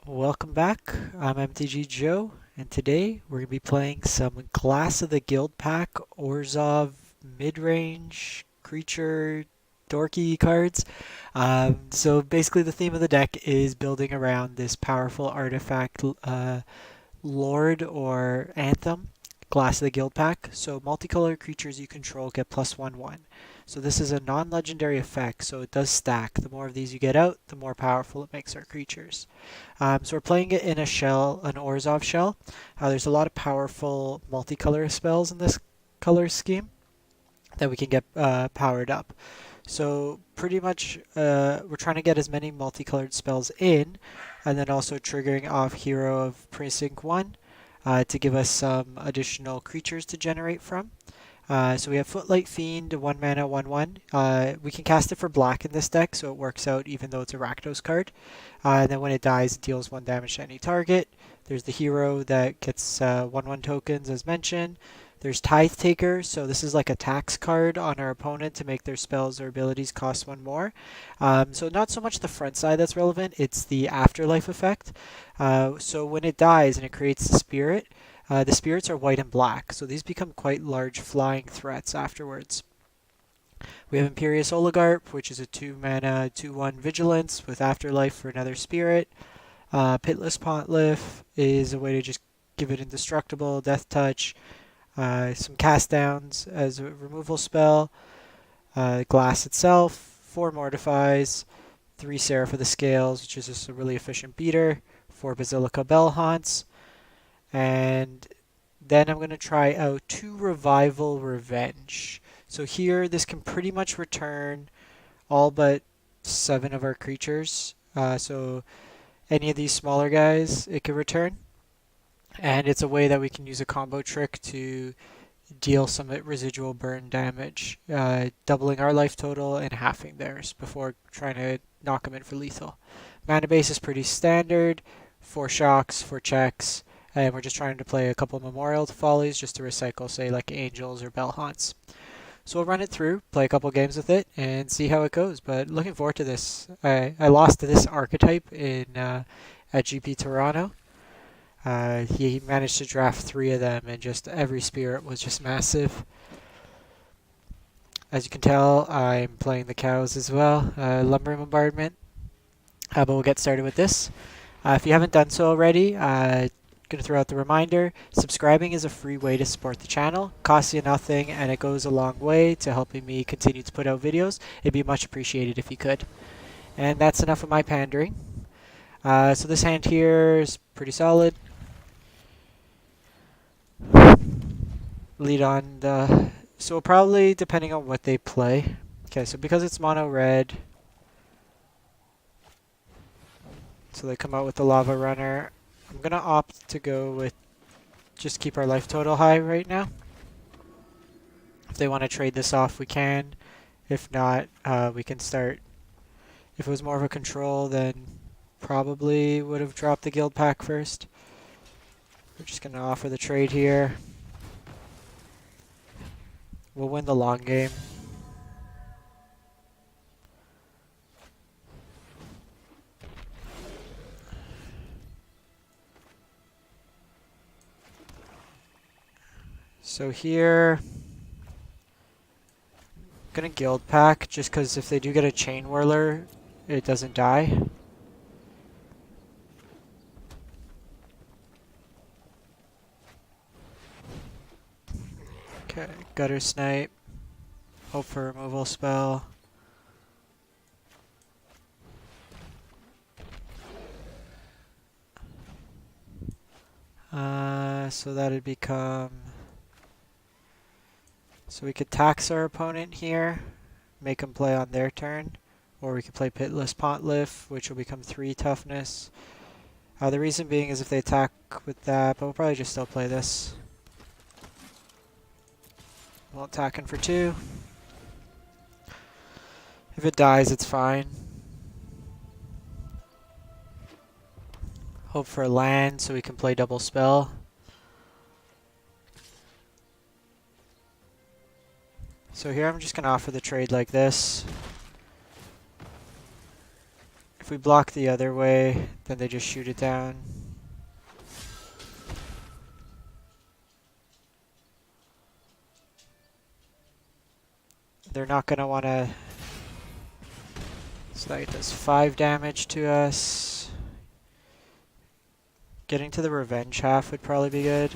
Welcome back. I'm MTG Joe, and today we're going to be playing some Class of the Guildpact Orzhov mid-range creature dorky cards. So basically the theme of the deck is building around this powerful artifact Lord or Anthem, Glass of the Guildpact. So multicolor creatures you control get +1/1. So this is a non-legendary effect, so it does stack. The more of these you get out, the more powerful it makes our creatures. So we're playing it in a shell, an Orzhov shell. There's a lot of powerful multicolor spells in this color scheme that we can get powered up. So pretty much we're trying to get as many multicolored spells in, and then also triggering off Hero of Precinct One to give us some additional creatures to generate from. So we have Footlight Fiend, 1 mana, 1/1. We can cast it for black in this deck, so it works out even though it's a Rakdos card. And then when it dies, it deals 1 damage to any target. There's the hero that gets 1/1 tokens, as mentioned. There's Tithe Taker, so this is like a tax card on our opponent to make their spells or abilities cost 1 more. So not so much the front side that's relevant, it's the afterlife effect. So when it dies and it creates the spirits are white and black, so these become quite large flying threats afterwards. We have Imperious Oligarch, which is a 2 mana, 2/1 vigilance with afterlife for another spirit. Pitiless Pontiff is a way to just give it indestructible, death touch. Some cast downs as a removal spell. Glass itself, 4 Mortifies, 3 Seraph of the Scales, which is just a really efficient beater, 4 Basilica Bell-Haunts, and then I'm going to try out 2 Revival Revenge. So here, this can pretty much return all but 7 of our creatures. So any of these smaller guys, it can return. And it's a way that we can use a combo trick to deal some residual burn damage, doubling our life total and halving theirs before trying to knock them in for lethal. Mana base is pretty standard, 4 shocks, 4 checks, and we're just trying to play a couple memorial follies just to recycle, say, like angels or Bell-Haunts. So we'll run it through, play a couple games with it, and see how it goes. But looking forward to this. I lost to this archetype at GP Toronto. He managed to draft 3 of them, and just every spirit was just massive. As you can tell, I'm playing the cows as well. Lumber Bombardment. But we'll get started with this. If you haven't done so already, going to throw out the reminder. Subscribing is a free way to support the channel. Costs you nothing, and it goes a long way to helping me continue to put out videos. It'd be much appreciated if you could. And that's enough of my pandering. So this hand here is pretty solid. Lead on the... So probably, depending on what they play. Okay, so because it's mono red, so they come out with the Lava Runner. I'm going to opt to go with just keep our life total high right now. If they want to trade this off, we can. If not, we can start. If it was more of a control, then probably would have dropped the Guildpact first. We're just going to offer the trade here. We'll win the long game. So here, I'm gonna Guildpact just because if they do get a Chain Whirler, it doesn't die. Okay, Gutter Snipe. Hope for removal spell. So that'd become... So we could tax our opponent here, make them play on their turn, or we could play Pitiless Pontiff, which will become 3 toughness. The reason being is if they attack with that, but we'll probably just still play this. We'll attack in for 2. If it dies, it's fine. Hope for a land so we can play double spell. So here I'm just going to offer the trade like this. If If we block the other way, then they just shoot it down. They're not going to want to... So that does 5 damage to us. Getting to the revenge half would probably be good.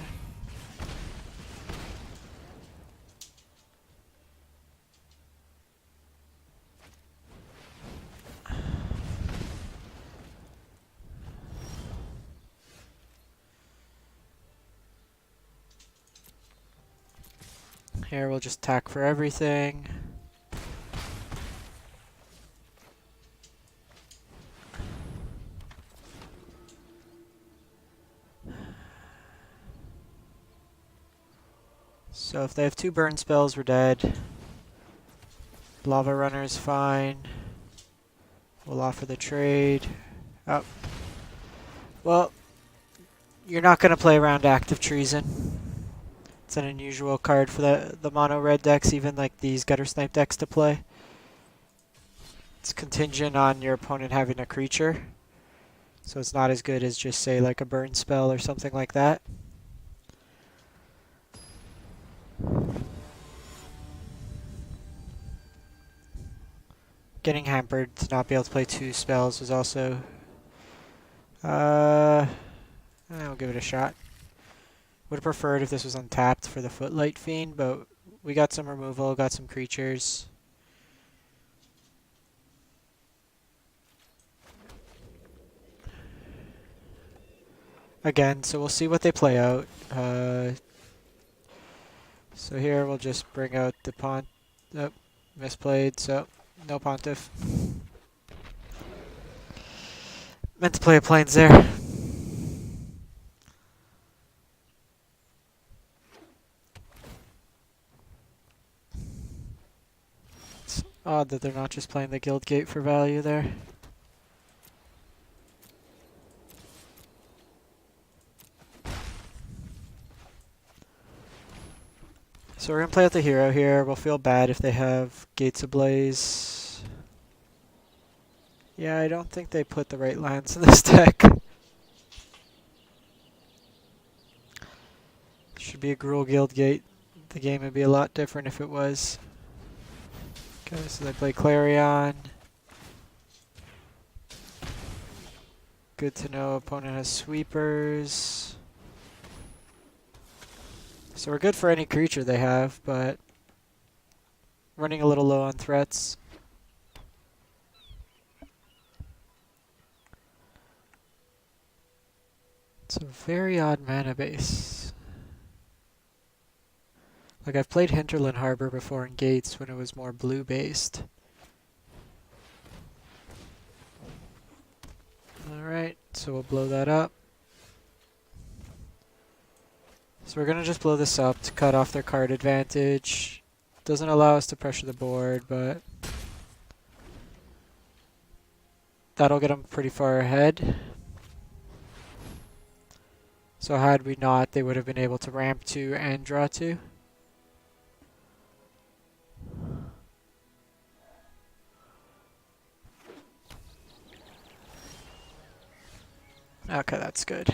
Here we'll just attack for everything. So if they have 2 burn spells, we're dead. Lava Runner's fine. We'll offer the trade. Oh. Well, you're not going to play around Active Treason. It's an unusual card for the mono red decks, even like these Gutter Snipe decks to play. It's contingent on your opponent having a creature. So it's not as good as just say like a burn spell or something like that. Getting hampered to not be able to play 2 spells was also... I'll give it a shot. Would have preferred if this was untapped for the Footlight Fiend, but we got some removal, got some creatures. Again, so we'll see what they play out. So here we'll just bring out the misplayed, so no Pontiff. Meant to play a Plains there. It's odd that they're not just playing the Guildgate for value there. So we're going to play out the hero here. We'll feel bad if they have Gates Ablaze. Yeah, I don't think they put the right lands in this deck. Should be a Gruul Guildgate. The game would be a lot different if it was. Okay, so they play Clarion. Good to know opponent has sweepers. So we're good for any creature they have, but running a little low on threats. It's a very odd mana base. Like I've played Hinterland Harbor before in Gates when it was more blue based. Alright, so we'll blow that up. So we're gonna just blow this up to cut off their card advantage. Doesn't allow us to pressure the board, but that'll get them pretty far ahead. So had we not, they would have been able to ramp 2 and draw 2. Okay, that's good.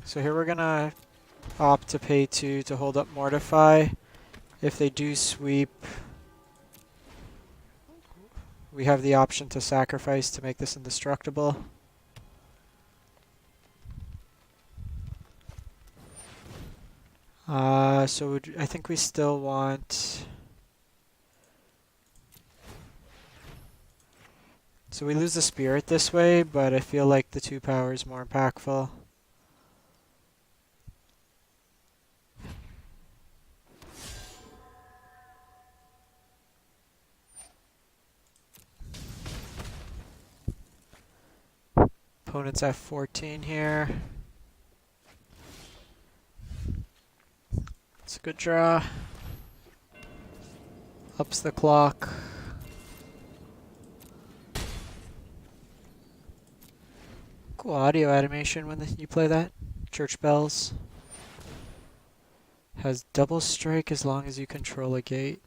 So here we're gonna opt to pay 2 to hold up Mortify. If they do sweep, we have the option to sacrifice to make this indestructible. So I think we still want... So we lose the spirit this way, but I feel like the 2 power is more impactful. Opponent's at 14 here. It's a good draw. Ups the clock. Cool audio animation when you play that. Church bells. Has double strike as long as you control a gate.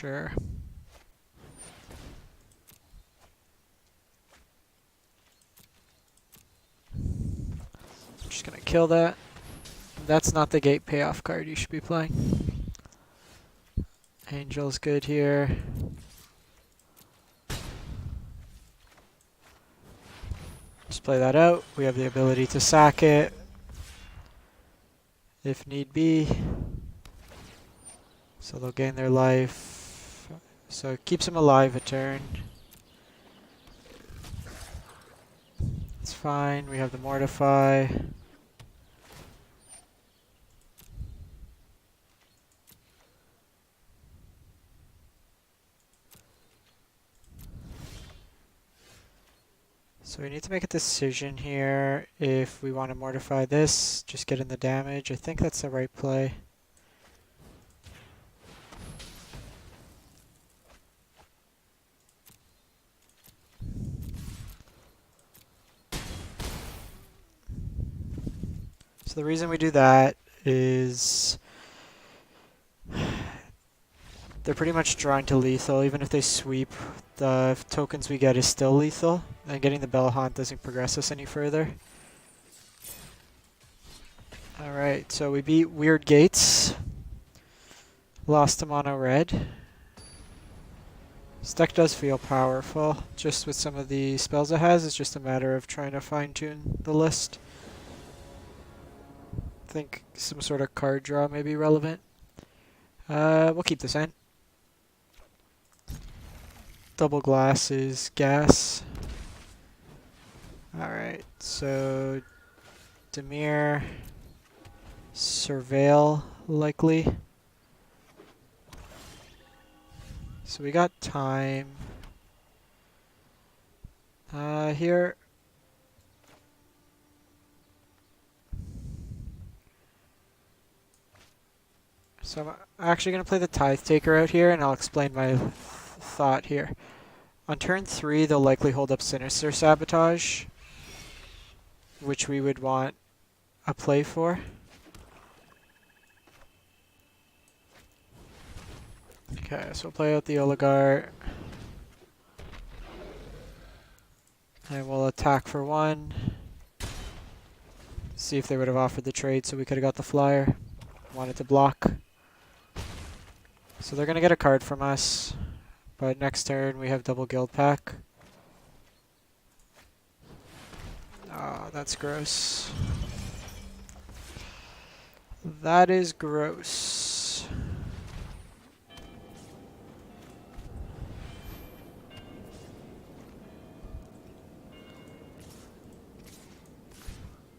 Sure. Just gonna kill that. That's not the gate payoff card you should be playing. Angel's good here. Just play that out. We have the ability to sack it if need be. So they'll gain their life. So it keeps them alive a turn. It's fine. We have the Mortify. So we need to make a decision here if we want to mortify this, just get in the damage. I think that's the right play. So the reason we do that is they're pretty much drawing to lethal. Even if they sweep, the tokens we get is still lethal, and getting the Bell-Haunt doesn't progress us any further. Alright, so we beat Weird Gates. Lost to mono red. This deck does feel powerful, just with some of the spells it has. It's just a matter of trying to fine-tune the list. I think some sort of card draw may be relevant. We'll keep this in. Double glass is gas. Alright, so Demir, Surveil likely. So we got time. Here. So I'm actually going to play the Tithe Taker out here, and I'll explain my thought here. On turn 3, they'll likely hold up Sinister Sabotage, which we would want a play for. Okay, so we'll play out the Oligarch. And we'll attack for 1. See if they would have offered the trade so we could have got the flyer. Wanted to block. So they're going to get a card from us. But next turn we have double Guildpact. Oh, that's gross. That is gross.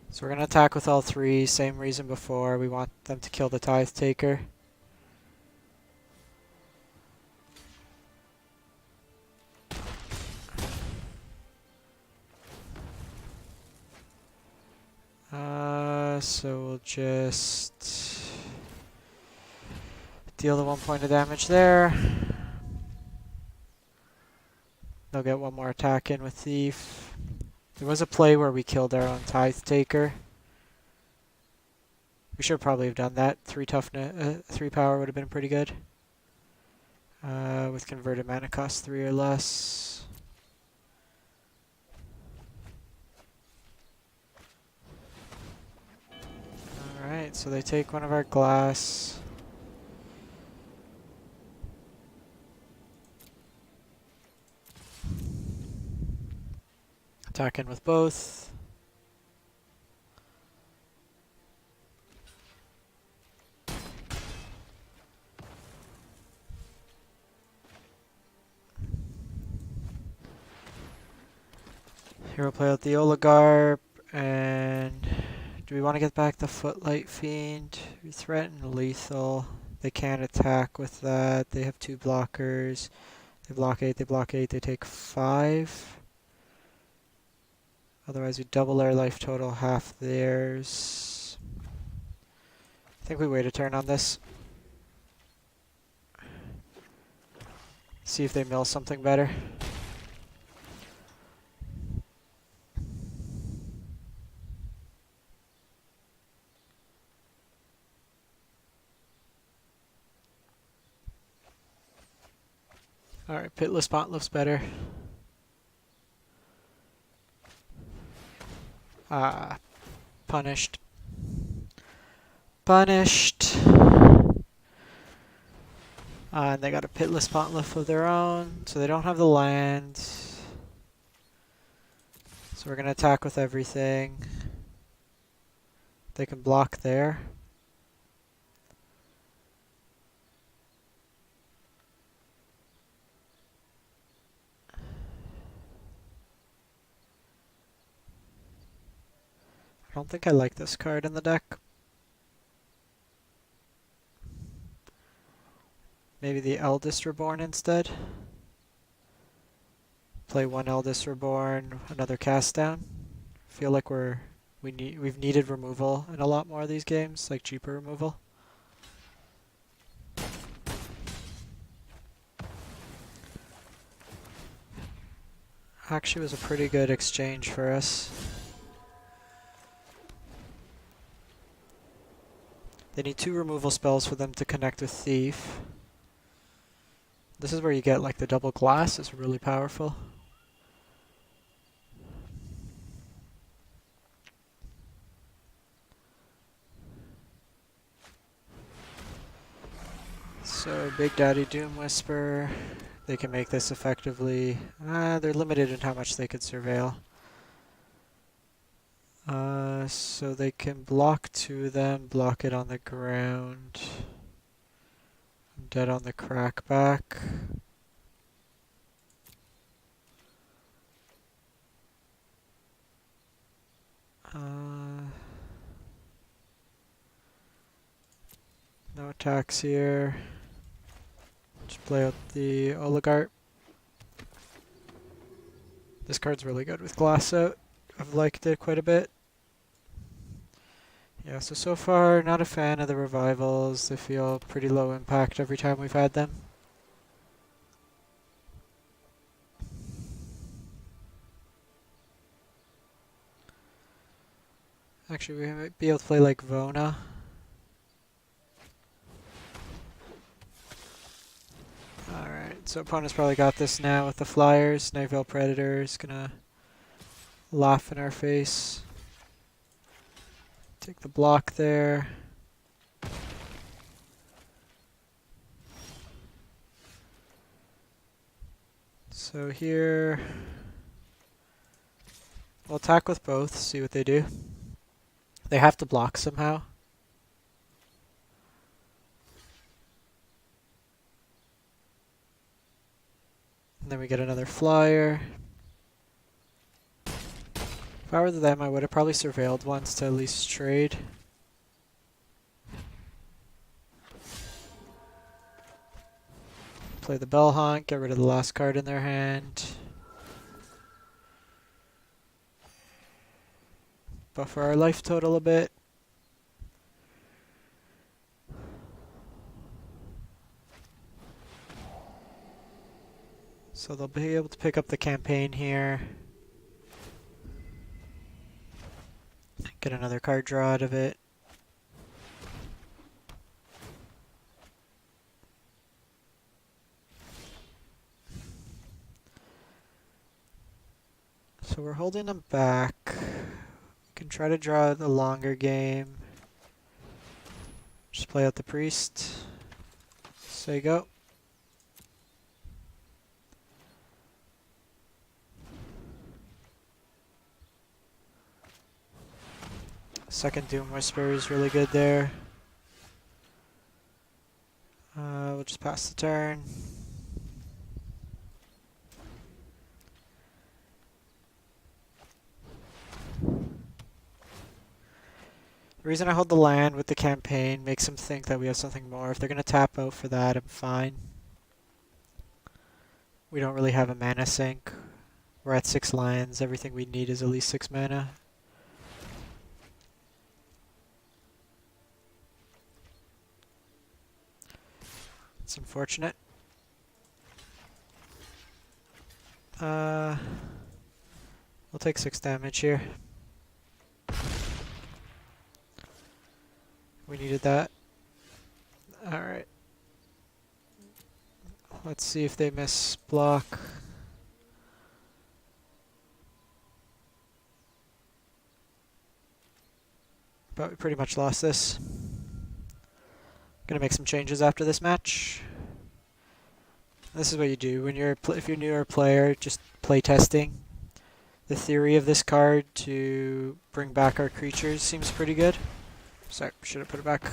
So we're going to attack with all 3, same reason before. We want them to kill the Tithe Taker. So we'll just deal the 1 point of damage there. They'll get 1 more attack in with Thief. There was a play where we killed our own Tithe Taker. We should probably have done that. 3 toughness, 3 power would have been pretty good. With converted mana cost 3 or less. Alright, so they take 1 of our glass. Attack in with both. Here we'll play out the Oligarch, and do we want to get back the Footlight Fiend? We threaten lethal. They can't attack with that. They have 2 blockers. They block 8, they block 8, they take 5. Otherwise we double our life total, half theirs. I think we wait a turn on this. See if they mill something better. Alright, Pitiless Pontiff's better. Ah, punished. Punished. And they got a Pitiless Pontiff of their own, so they don't have the land. So we're gonna attack with everything. They can block there. I don't think I like this card in the deck. Maybe the Eldest Reborn instead. Play one Eldest Reborn, another cast down. Feel like we've needed removal in a lot more of these games, like cheaper removal. Actually was a pretty good exchange for us. They need 2 removal spells for them to connect with Thief. This is where you get like the double glass, is really powerful. So Big Daddy Doom Whisper, they can make this effectively. They're limited in how much they could surveil. So they can block 2 of them, block it on the ground. I'm dead on the crackback. No attacks here. Just play out the Oligarch. This card's really good with glass out. I've liked it quite a bit. Yeah, so far not a fan of the revivals. They feel pretty low impact every time we've had them. Actually, we might be able to play like Vona. Alright, so opponent's probably got this now with the flyers. Nightveil Predator is gonna laugh in our face. Take the block there. So here, we'll attack with both, see what they do. They have to block somehow. And then we get another flyer. If I were them, I would have probably surveilled once to at least trade. Play the Bell-Haunt, get rid of the last card in their hand. Buffer our life total a bit. So they'll be able to pick up the campaign here. Get another card draw out of it. So we're holding them back. We can try to draw the longer game. Just play out the priest. Say go. Second Doom Whisper is really good there. We'll just pass the turn. The reason I hold the land with the campaign makes them think that we have something more. If they're going to tap out for that, I'm fine. We don't really have a mana sink. We're at 6 lands. Everything we need is at least 6 mana. It's unfortunate. We'll take 6 damage here. We needed that. Alright. Let's see if they miss block. But we pretty much lost this. Gonna make some changes after this match. This is what you do when you're if you're a newer player, just play testing. The theory of this card to bring back our creatures seems pretty good. Sorry, should have put it back.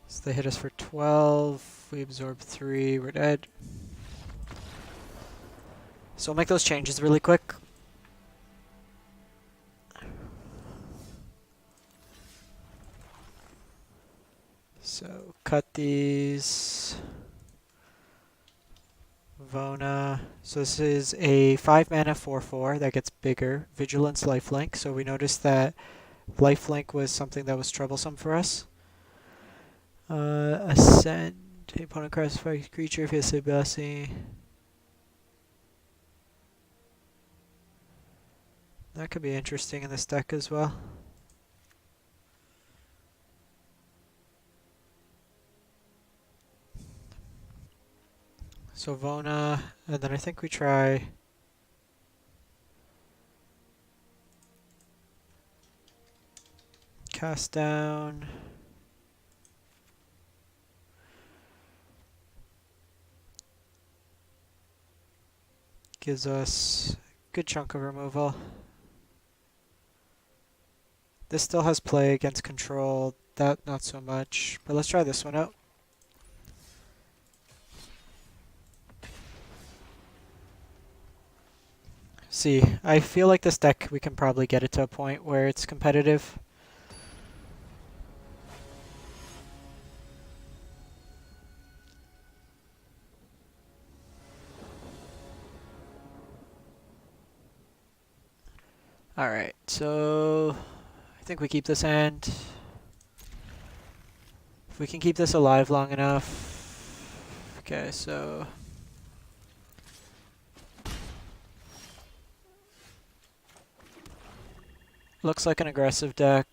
So they hit us for 12. We absorb 3. We're dead. So we'll make those changes really quick. So cut these. Vona. So this is a 5 mana 4/4 that gets bigger. Vigilance, lifelink. So we noticed that lifelink was something that was troublesome for us. Ascend. Opponent classifies creature if he has a blessing. That could be interesting in this deck as well. So Vona, and then I think we try cast down. Gives us a good chunk of removal. This still has play against control, that not so much, but let's try this one out. See, I feel like this deck, we can probably get it to a point where it's competitive. Alright, so I think we keep this hand. If we can keep this alive long enough. Okay, so looks like an aggressive deck.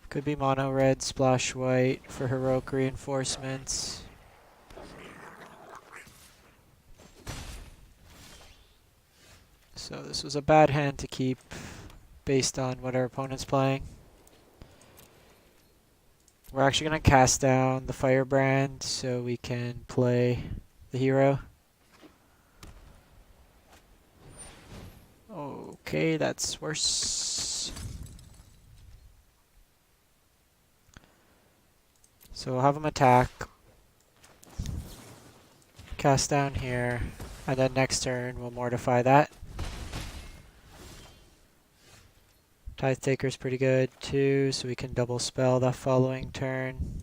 Could be mono red, splash white for heroic reinforcements. So this was a bad hand to keep based on what our opponent's playing. We're actually going to cast down the Firebrand so we can play the hero. Okay, that's worse. So we'll have him attack. Cast down here. And then next turn we'll mortify that. Tithe Taker is pretty good too, so we can double spell that following turn.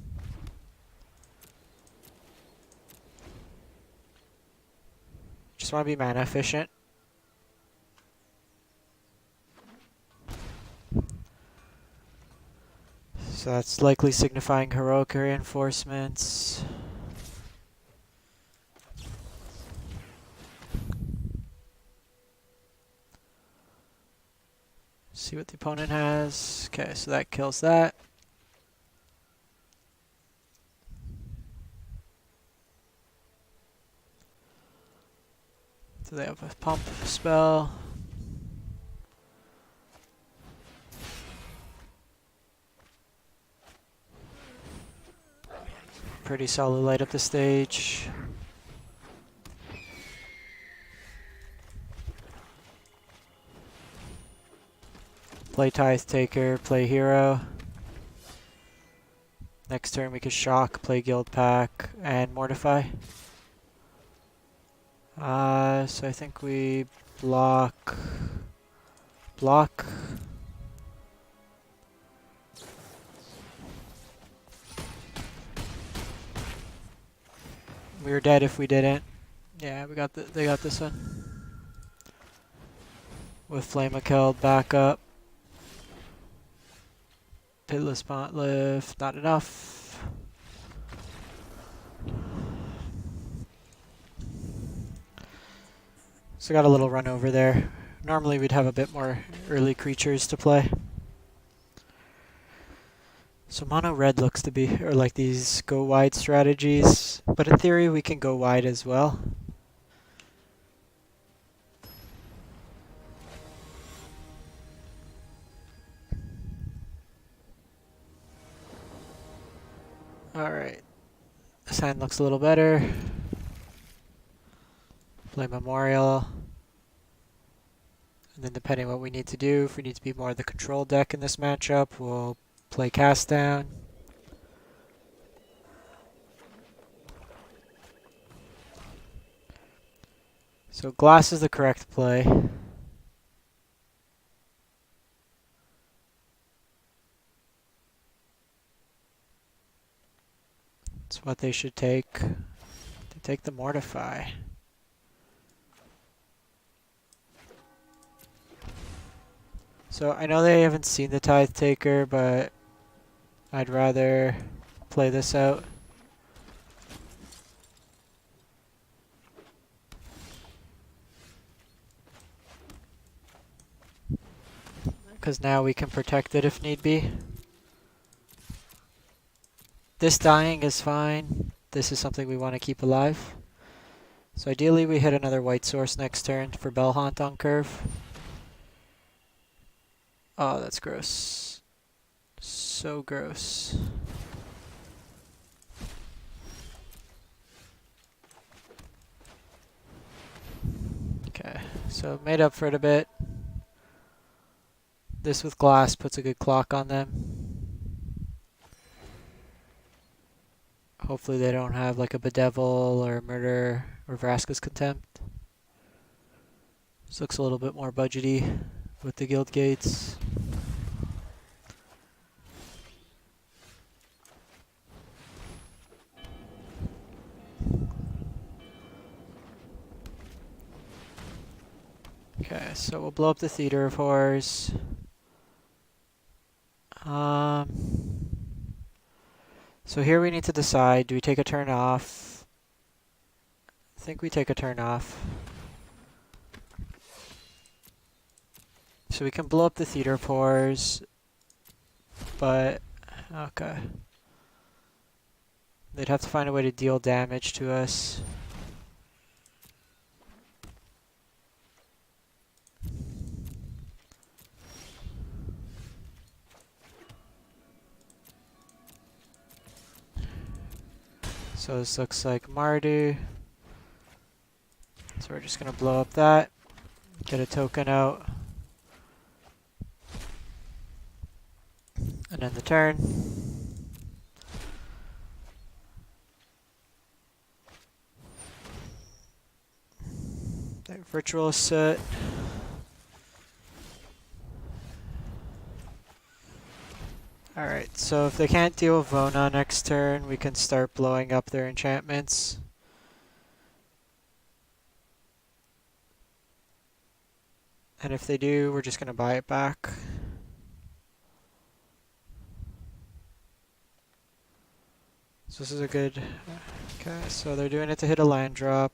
Just want to be mana efficient. So that's likely signifying heroic reinforcements. See what the opponent has. Okay, so that kills that. So they have a pump spell. Pretty solid light up the stage. Play Tithe Taker, play hero. Next turn we could shock, play Guildpact, and Mortify. So I think we block. We were dead if we didn't. Yeah, they got this one. With Flame of Keld back up. Pitiless Pontiff, not enough. So got a little run over there. Normally we'd have a bit more early creatures to play. So mono red looks to be, or like these go wide strategies, but in theory we can go wide as well. Alright, this hand looks a little better. Play Memorial. And then depending on what we need to do, if we need to be more of the control deck in this matchup, we'll play Cast Down. So glass is the correct play. It's what they should take. They take the Mortify. So I know they haven't seen the Tithe Taker, but I'd rather play this out. Because now we can protect it if need be. This dying is fine. This is something we want to keep alive. So ideally we hit another white source next turn for Bell-Haunt on curve. Oh, that's gross. So gross. Okay, so made up for it a bit. This with glass puts a good clock on them. Hopefully they don't have like a Bedevil or Murder or Vraska's Contempt. This looks a little bit more budgety with the guild gates. Okay, so we'll blow up the Theater of Horrors. So here we need to decide, do we take a turn off? I think we take a turn off. So we can blow up the Theater of Horrors, but okay. They'd have to find a way to deal damage to us. So this looks like Mardu. So we're just going to blow up that, get a token out, and end the turn. That Ritual Soot. Alright, so if they can't deal with Vona next turn, we can start blowing up their enchantments. And if they do, we're just going to buy it back. So this is a good... Okay, so they're doing it to hit a land drop.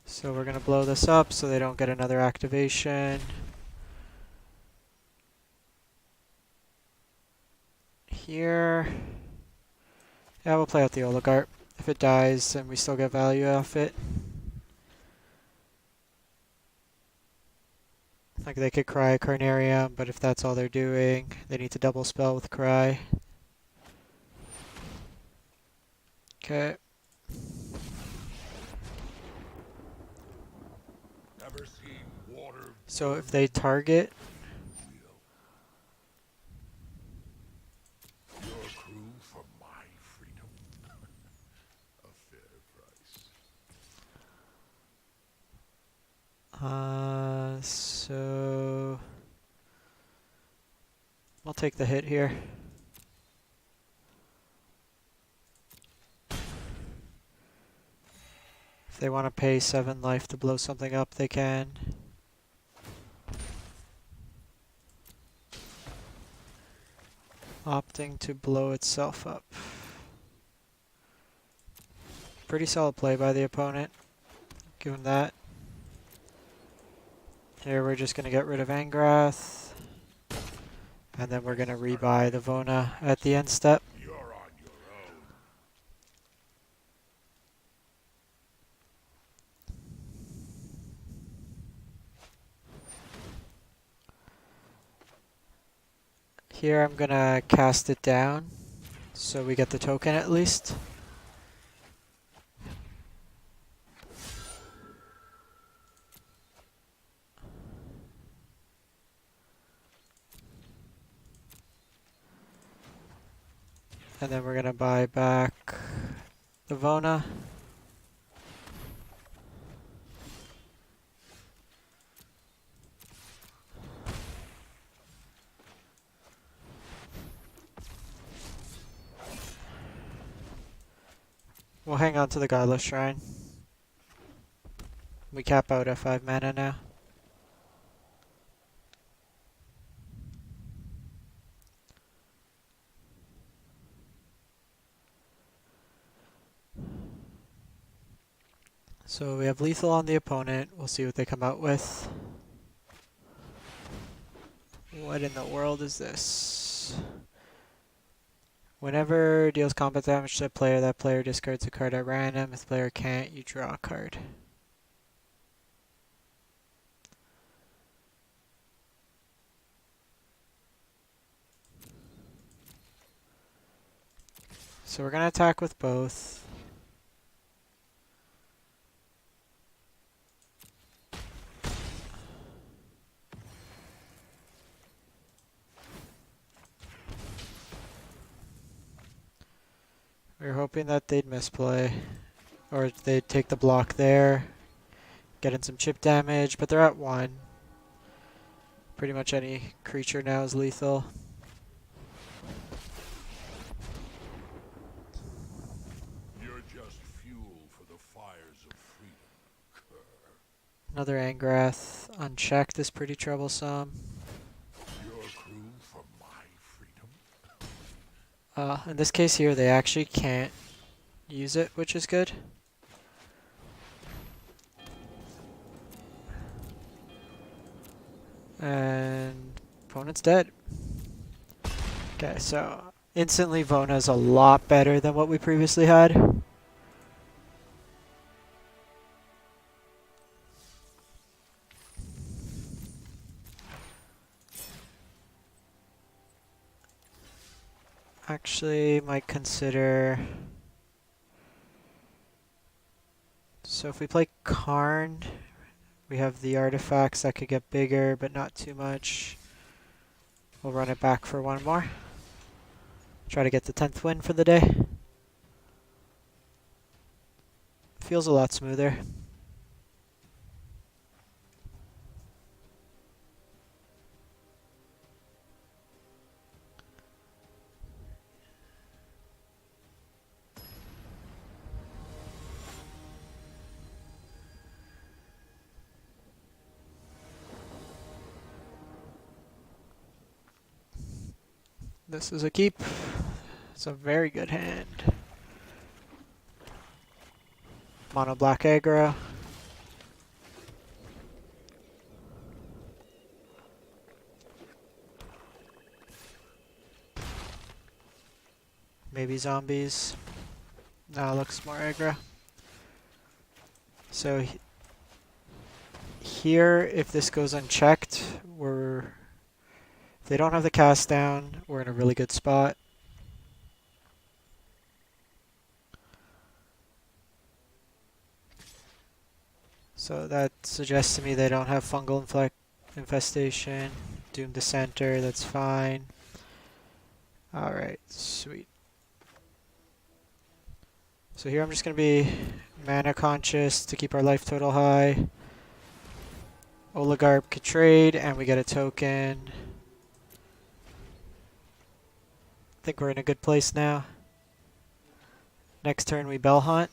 So we're going to blow this up so they don't get another activation. Here. Yeah, we'll play out the Oligarch. If it dies, then we still get value off it. Like they could Cry Carnarium, but if that's all they're doing, they need to double spell with Cry. Okay. So if they target, your crew for my freedom. A fair price. So I'll take the hit here. If they want to pay 7 life to blow something up, they can. Opting to blow itself up. Pretty solid play by the opponent. Give him that. Here we're just going to get rid of Angrath. And then we're going to rebuy the Vona at the end step. You're on your own. Here I'm going to cast it down so we get the token at least. And then we're going to buy back the Vona. We'll hang on to the Godless Shrine. We cap out at 5 mana now. So we have lethal on the opponent. We'll see what they come out with. What in the world is this? Whenever deals combat damage to a player, that player discards a card at random. If the player can't, you draw a card. So we're going to attack with both. We were hoping that they'd misplay, or they'd take the block there, get in some chip damage, but they're at 1. Pretty much any creature now is lethal. You're just fuel for the fires of freedom, cur. Another Angrath unchecked is pretty troublesome. Your crew for my freedom. In this case here, they actually can't use it, which is good. And opponent's dead. Okay, so instantly Vona's a lot better than what we previously had. Actually, might consider... So if we play Karn, we have the artifacts that could get bigger, but not too much. We'll run it back for one more. Try to get the 10th win for the day. Feels a lot smoother. This is a keep. It's a very good hand. Mono black aggro. Maybe zombies. Now looks more aggro. So here, if this goes unchecked, if they don't have the cast down, we're in a really good spot. So that suggests to me they don't have fungal infestation. Doom Dissenter, that's fine. Alright, sweet. So here I'm just going to be mana conscious to keep our life total high. Oligarch could trade, and we get a token. I think we're in a good place now. Next turn we Bell-Haunt.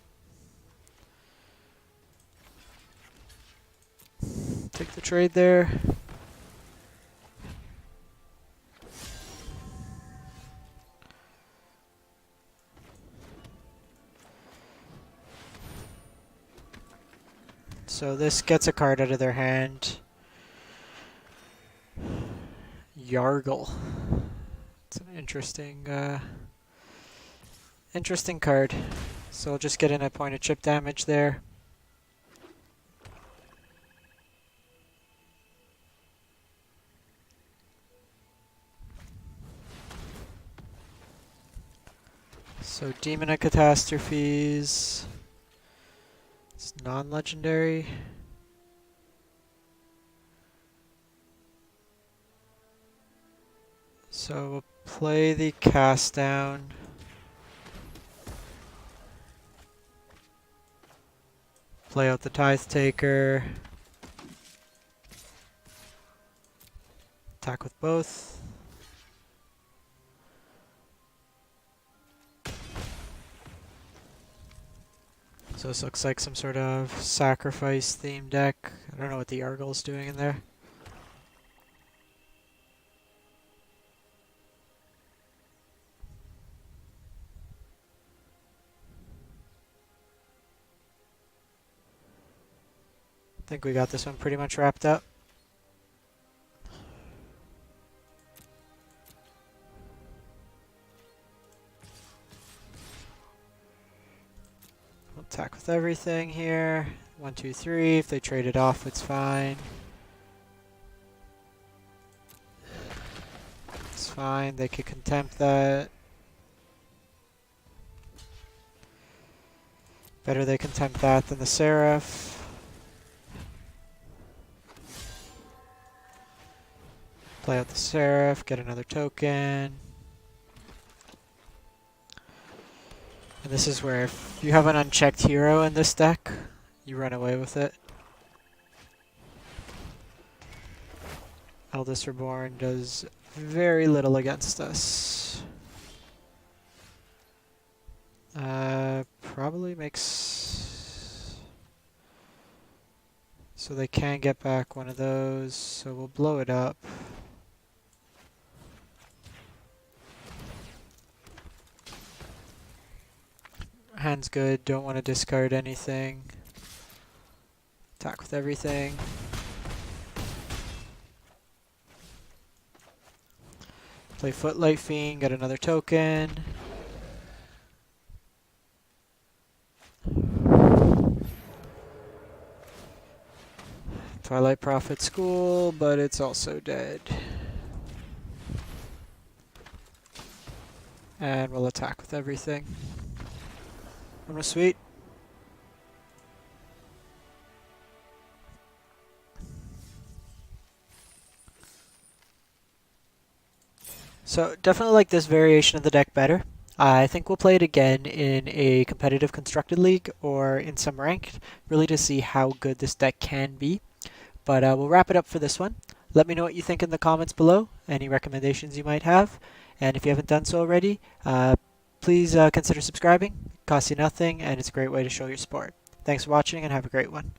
Take the trade there. So this gets a card out of their hand. Yargle. It's an interesting card. So we'll just get in a point of chip damage there. So Demon of Catastrophes. It's non-legendary. So we'll play the cast down. Play out the Tithe Taker. Attack with both. So this looks like some sort of sacrifice themed deck. I don't know what the Yargle's doing in there. I think we got this one pretty much wrapped up. We'll attack with everything here. 1, 2, 3. If they trade it off, it's fine. It's fine. They could contempt that. Better they contempt that than the Seraph. Play out the Seraph, get another token. And this is where if you have an unchecked hero in this deck, you run away with it. Eldest Reborn does very little against us. Probably makes... So they can get back one of those, so we'll blow it up. Hand's good, don't want to discard anything. Attack with everything. Play Footlight Fiend, get another token. Twilight Prophet School, but it's also dead. And we'll attack with everything. Sweet. So definitely like this variation of the deck better. I think we'll play it again in a competitive constructed league or in some ranked, really to see how good this deck can be. But we'll wrap it up for this one. Let me know what you think in the comments below, any recommendations you might have. And if you haven't done so already, please consider subscribing. It costs you nothing, and it's a great way to show your support. Thanks for watching, and have a great one.